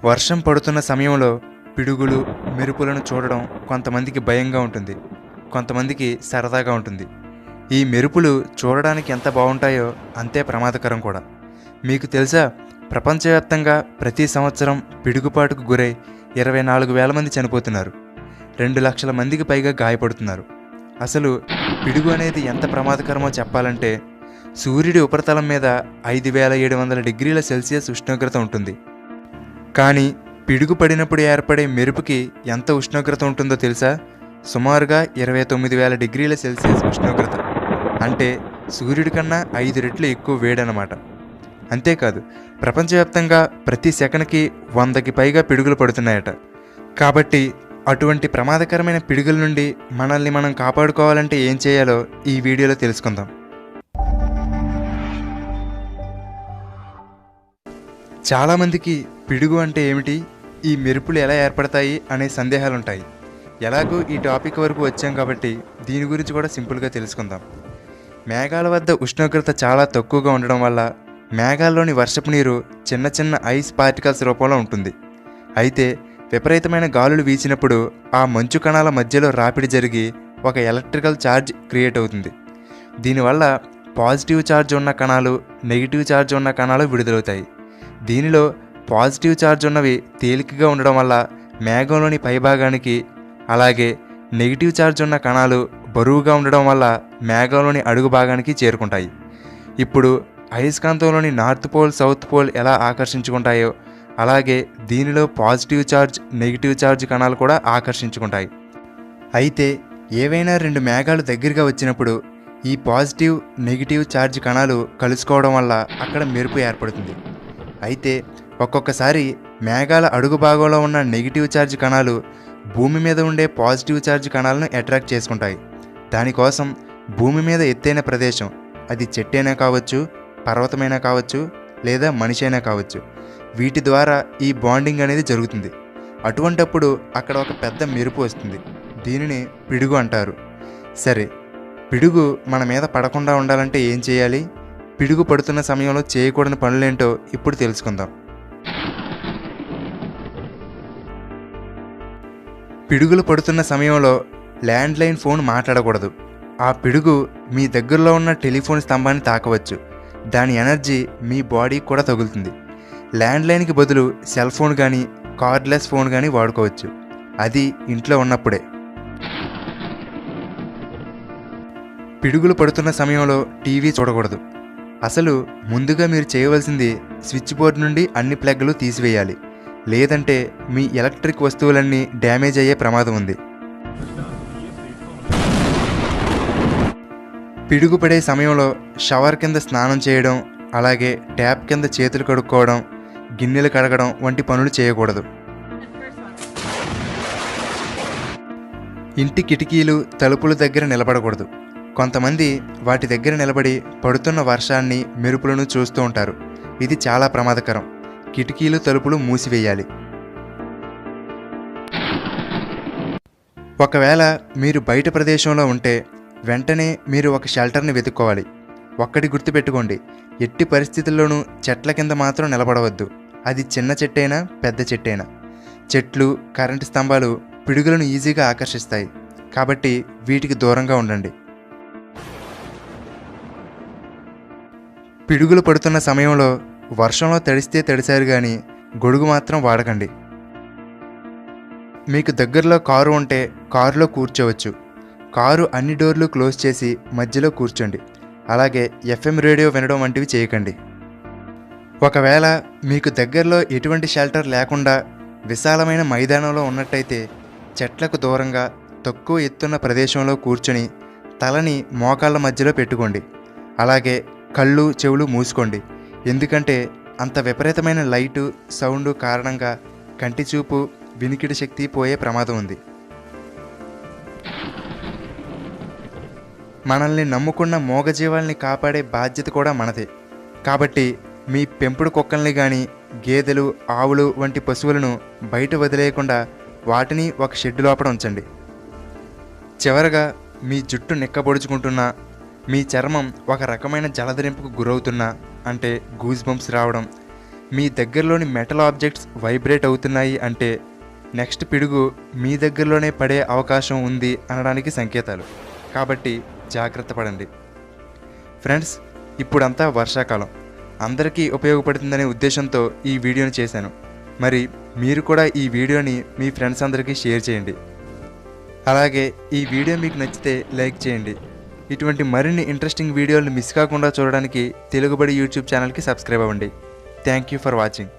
వర్షం పడుతున్న సమయంలో పిడుగులు, మెరుపులను చూడడం కొంతమందికి భయంగా ఉంటుంది. కొంతమందికి సరదాగా ఉంటుంది. ఈ మెరుపులు చూడడానికి ఎంత బాగుంటాయో అంతే ప్రమాదకరం కూడా. మీకు తెలుసా, ప్రపంచవ్యాప్తంగా ప్రతి సంవత్సరం పిడుగుపాటుకు గురై 24,000 మంది చనిపోతున్నారు. 2 లక్షల మందికి పైగా గాయపడుతున్నారు. అసలు పిడుగు అనేది ఎంత ప్రమాదకరమో చెప్పాలంటే, సూర్యుడి ఉపరితలం మీద 5,700 డిగ్రీల సెల్సియస్ ఉష్ణోగ్రత ఉంటుంది. కానీ పిడుగు పడినప్పుడు ఏర్పడే మెరుపుకి ఎంత ఉష్ణోగ్రత ఉంటుందో తెలుసా? సుమారుగా 29,000 డిగ్రీల సెల్సియస్ ఉష్ణోగ్రత. అంటే సూర్యుడి కన్నా 5 రెట్లు ఎక్కువ వేడనమాట. అంతేకాదు, ప్రపంచవ్యాప్తంగా ప్రతి సెకనుకి 100కి పైగా పిడుగులు పడుతున్నాయట. కాబట్టి అటువంటి ప్రమాదకరమైన పిడుగుల నుండి మనల్ని మనం కాపాడుకోవాలంటే ఏం చేయాలో ఈ వీడియోలో తెలుసుకుందాం. చాలామందికి పిడుగు అంటే ఏమిటి, ఈ మెరుపులు ఎలా ఏర్పడతాయి అనే సందేహాలు ఉంటాయి. ఎలాగో ఈ టాపిక్ వరకు వచ్చాం కాబట్టి దీని గురించి కూడా సింపుల్గా తెలుసుకుందాం. మేఘాల వద్ద ఉష్ణోగ్రత చాలా తక్కువగా ఉండడం వల్ల మేఘాల్లోని వర్షపు నీరు చిన్న చిన్న ఐస్ పార్టికల్స్ రూపంలో ఉంటుంది. అయితే విపరీతమైన గాలులు వీచినప్పుడు ఆ మంచు కణాల మధ్యలో రాపిడి జరిగి ఒక ఎలక్ట్రికల్ ఛార్జ్ క్రియేట్ అవుతుంది. దీనివల్ల పాజిటివ్ ఛార్జ్ ఉన్న కణాలు, నెగిటివ్ ఛార్జ్ ఉన్న కణాలు విడుదలవుతాయి. దీనిలో పాజిటివ్ ఛార్జ్ ఉన్నవి తేలికగా ఉండడం వల్ల మేఘంలోని పైభాగానికి, అలాగే నెగిటివ్ ఛార్జ్ ఉన్న కణాలు బరువుగా ఉండడం వల్ల మేఘంలోని అడుగు భాగానికి చేరుకుంటాయి. ఇప్పుడు అయస్కాంతంలోని నార్త్ పోల్, సౌత్ పోల్ ఎలా ఆకర్షించుకుంటాయో అలాగే దీనిలో పాజిటివ్ ఛార్జ్, నెగిటివ్ ఛార్జ్ కణాలు కూడా ఆకర్షించుకుంటాయి. అయితే ఏవైనా 2 మేఘాలు దగ్గరగా వచ్చినప్పుడు ఈ పాజిటివ్, నెగిటివ్ ఛార్జ్ కణాలు కలుసుకోవడం వల్ల అక్కడ మెరుపు ఏర్పడుతుంది. అయితే ఒక్కొక్కసారి మేఘాల అడుగు భాగంలో ఉన్న నెగిటివ్ ఛార్జ్ కణాలు భూమి మీద ఉండే పాజిటివ్ ఛార్జ్ కణాలను అట్రాక్ట్ చేసుకుంటాయి. దానికోసం భూమి మీద ఎత్తైన ప్రదేశం, అది చెట్టైనా కావచ్చు, పర్వతమైనా కావచ్చు, లేదా మనిషి అయినా కావచ్చు, వీటి ద్వారా ఈ బాండింగ్ అనేది జరుగుతుంది. అటువంటప్పుడు అక్కడ ఒక పెద్ద మెరుపు వస్తుంది. దీనిని పిడుగు అంటారు. సరే, పిడుగు మన మీద పడకుండా ఉండాలంటే ఏం చేయాలి? పిడుగు పడుతున్న సమయంలో చేయకూడని పనులేంటో ఇప్పుడు తెలుసుకుందాం. పిడుగులు పడుతున్న సమయంలో ల్యాండ్లైన్ ఫోన్ మాట్లాడకూడదు. ఆ పిడుగు మీ దగ్గరలో ఉన్న టెలిఫోన్ స్తంభాన్ని తాకవచ్చు. దాని ఎనర్జీ మీ బాడీకి కూడా తగులుతుంది. ల్యాండ్లైన్కి బదులు సెల్ ఫోన్ కానీ, కార్డ్లెస్ ఫోన్ కానీ వాడుకోవచ్చు. అది ఇంట్లో ఉన్నప్పుడే. పిడుగులు పడుతున్న సమయంలో టీవీ చూడకూడదు. అసలు ముందుగా మీరు చేయవలసింది స్విచ్ బోర్డు నుండి అన్ని ప్లగ్లు తీసివేయాలి. లేదంటే మీ ఎలక్ట్రిక్ వస్తువులన్నీ డ్యామేజ్ అయ్యే ప్రమాదం ఉంది. పిడుగు పడే సమయంలో షవర్ కింద స్నానం చేయడం, అలాగే ట్యాప్ కింద చేతులు కడుక్కోవడం, గిన్నెలు కడగడం వంటి పనులు చేయకూడదు. ఇంటి కిటికీలు, తలుపుల దగ్గర నిలబడకూడదు. కొంతమంది వాటి దగ్గర నిలబడి పడుతున్న వర్షాన్ని, మెరుపులను చూస్తూ ఉంటారు. ఇది చాలా ప్రమాదకరం. కిటికీలు, తలుపులు మూసివేయాలి. ఒకవేళ మీరు బయట ప్రదేశంలో ఉంటే వెంటనే మీరు ఒక షెల్టర్ని వెతుక్కోవాలి. ఒక్కటి గుర్తుపెట్టుకోండి, ఎట్టి పరిస్థితుల్లోనూ చెట్ల కింద మాత్రం నిలబడవద్దు. అది చిన్న చెట్టైనా, పెద్ద చెట్టైనా. చెట్లు, కరెంటు స్తంభాలు పిడుగులను ఈజీగా ఆకర్షిస్తాయి. కాబట్టి వీటికి దూరంగా ఉండండి. పిడుగులు పడుతున్న సమయంలో వర్షంలో తడిస్తే తడిసారు కానీ గొడుగు మాత్రం వాడకండి. మీకు దగ్గరలో కారు ఉంటే కారులో కూర్చోవచ్చు. కారు అన్ని డోర్లు క్లోజ్ చేసి మధ్యలో కూర్చోండి. అలాగే FM రేడియో వినడం వంటివి చేయకండి. ఒకవేళ మీకు దగ్గరలో ఎటువంటి షెల్టర్ లేకుండా విశాలమైన మైదానంలో ఉన్నట్టయితే చెట్లకు దూరంగా తక్కువ ఎత్తున్న ప్రదేశంలో కూర్చొని తలని మోకాళ్ళ మధ్యలో పెట్టుకోండి. అలాగే కళ్ళు, చెవులు మూసుకోండి. ఎందుకంటే అంత విపరీతమైన లైటు, సౌండ్ కారణంగా కంటి చూపు, వినికిడి శక్తి పోయే ప్రమాదం ఉంది. మనల్ని నమ్ముకున్న మూగజీవాల్ని కాపాడే బాధ్యత కూడా మనదే. కాబట్టి మీ పెంపుడు కుక్కల్ని కానీ, గేదెలు, ఆవులు వంటి పశువులను బయట వదిలేయకుండా వాటిని ఒక షెడ్ లోపల ఉంచండి. చివరగా మీ జుట్టు నిక్కబొడుచుకుంటున్నా, మీ చర్మం ఒక రకమైన జలధరింపుకు గురవుతున్నా, అంటే గూస్ బంప్స్ రావడం, మీ దగ్గరలోని మెటల్ ఆబ్జెక్ట్స్ వైబ్రేట్ అవుతున్నాయి అంటే నెక్స్ట్ పిడుగు మీ దగ్గరలోనే పడే అవకాశం ఉంది అనడానికి సంకేతాలు. కాబట్టి జాగ్రత్త పడండి. ఫ్రెండ్స్, ఇప్పుడంతా వర్షాకాలం, అందరికీ ఉపయోగపడుతుందనే ఉద్దేశంతో ఈ వీడియోని చేశాను. మరి మీరు కూడా ఈ వీడియోని మీ ఫ్రెండ్స్ అందరికీ షేర్ చేయండి. అలాగే ఈ వీడియో మీకు నచ్చితే లైక్ చేయండి. ఇటువంటి మరిన్ని ఇంట్రెస్టింగ్ వీడియోలు మిస్ కాకుండా చూడడానికి తెలుగుబడి యూట్యూబ్ ఛానల్కి సబ్స్క్రైబ్ అవ్వండి. Thank you for watching.